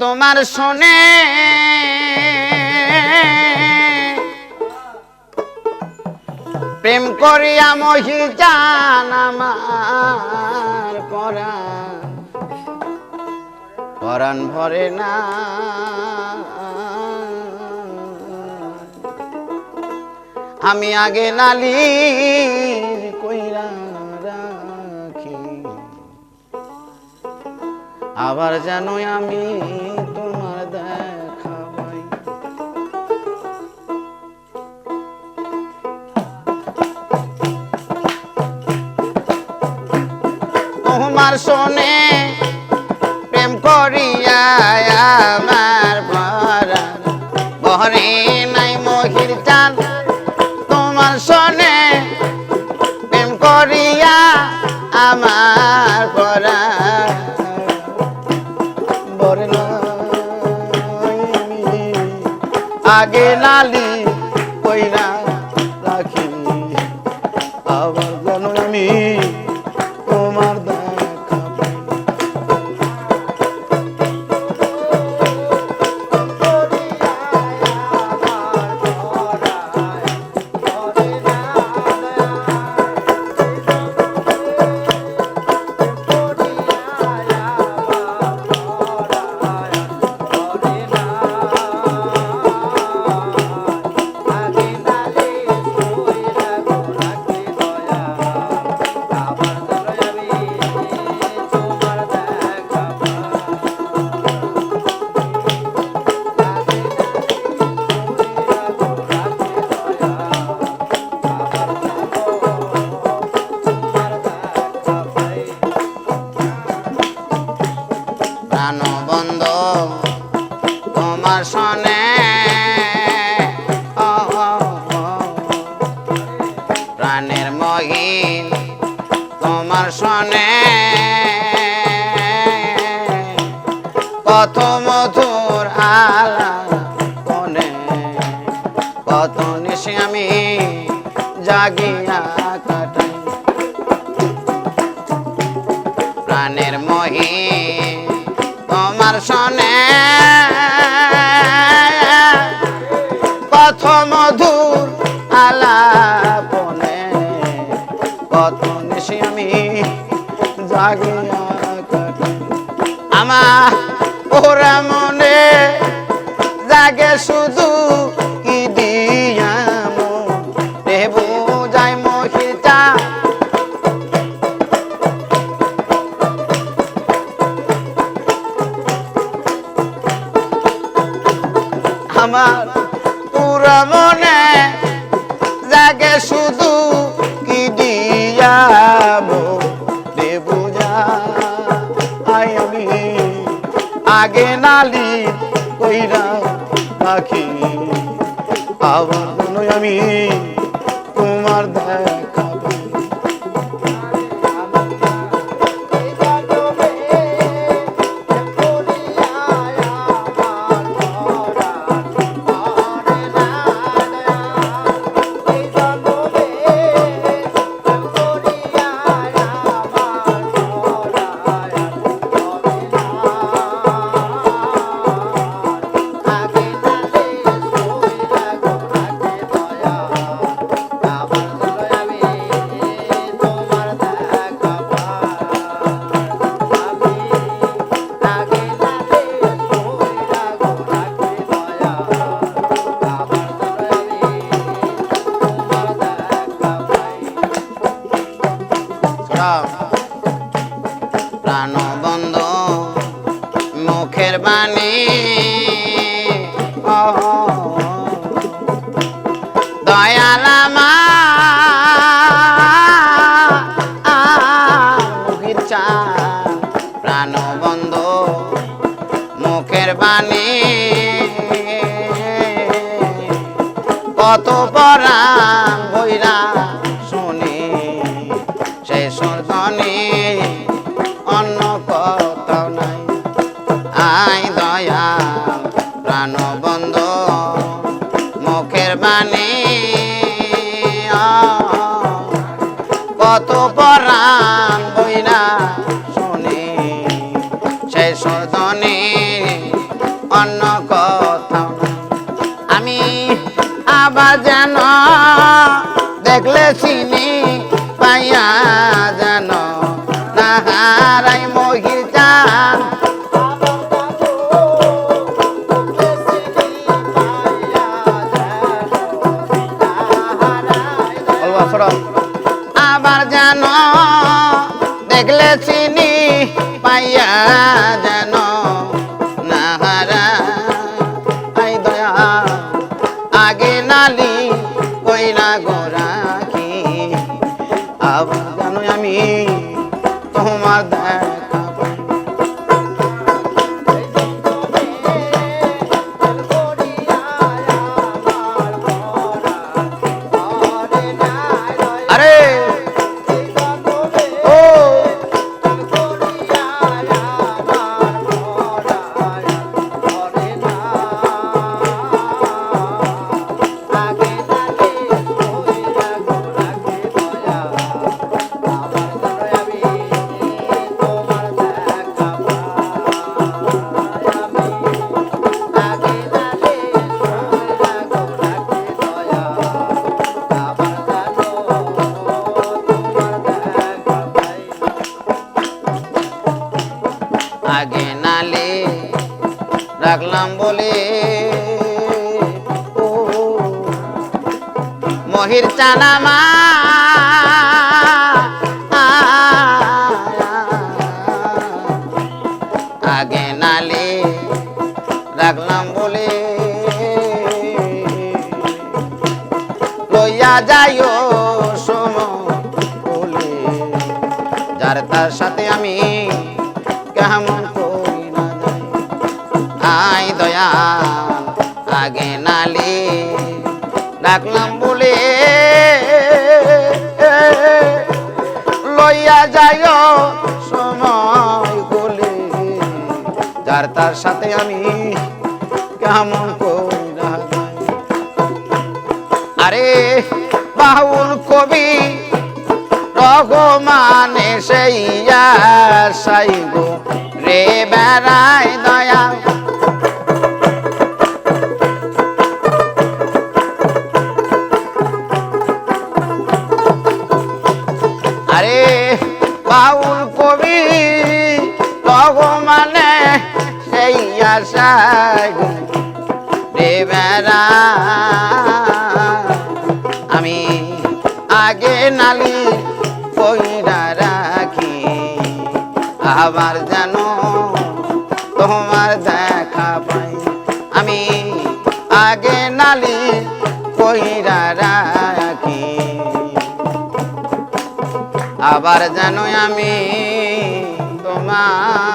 তোমার শোনে প্রেম করিয়া মহি জান আমার পরাণ ভরে না আমি আগে নালি কইরা রাখি আবার জানো আমি তোমার দেখা পাই তোমার শোনে প্রেম করিয়া আমার পরাণ ভরে নাই মহির জান তোমার শোনে প্রেম করিয়া আমার পরাণ ভরে নাই আগে নালি কইরা রাখি আবার জানো আমি তোমার দেখা পাই প্রাণবন্ধু তোমার শোনে প্রাণের মহিন তোমার শোনে কত মধুর আলাপনে কত নিশি আমি জাগিয়া কাটাই প্রাণের মহিন তোমার শোনে কত মধুর আলাপনে কত নিশি আমি জাগিয়া কাটাই আমার ওরা মনে জাগে শুধু কি দিয়া মনে বুঝায় মহিতা আমার পুরা মনে জাগে শুধু কি দিয়া মনে বুঝাই আমি আগে নালি কইরা রাখি আবার আমি তোমার দেখা পাই প্রাণবন্ধু মুখের বাণী দয়াল মুখের চা প্রাণবন্ধু মুখের বাণী কত পরাণ বইরা শুনি সেই সুরধনী অন্য কোথাও নাই আই দয়া প্রাণবন্ধু মুখের বাণী কত পরাণ বইরা শুনি সেই সুরধনী অন্য কোথাও না। আমি আবার যেন দেখলে চিনি পাইয়া যেন না হারাই মহির চান। আবার যেন দেখলে চিনি পাইয়া যেন না হারাই দয়া আগে নালি কইরা গোরাখি। আবার যেন আমি তোমার দেখা পাই। আরে ও আগে নালে রাখলাম বলে ও মহির চানামা আগে নালে রাখলাম বলে লইয়া যাইও সময় বলে যার তার সাথে আমি কেমন করি না যাই। আই দয়া আগে নালে ডাকলাম বলে লইয়া যাইও সময় বলে যার তার সাথে আমি কেমন করি না যাই। আরে বাউল কবি রঘুমানে সেই আশাই গো রে বেড়াই দয়া। আরে বাউল কবি রঘুমানে সেই আশাই গো রে বেড়া আমি আগে নালি কইরা রাখি। আবার যেন তোমার দেখা পাই। আমি আগে নালি কইরা রাখি। আবার যেন আমি তোমার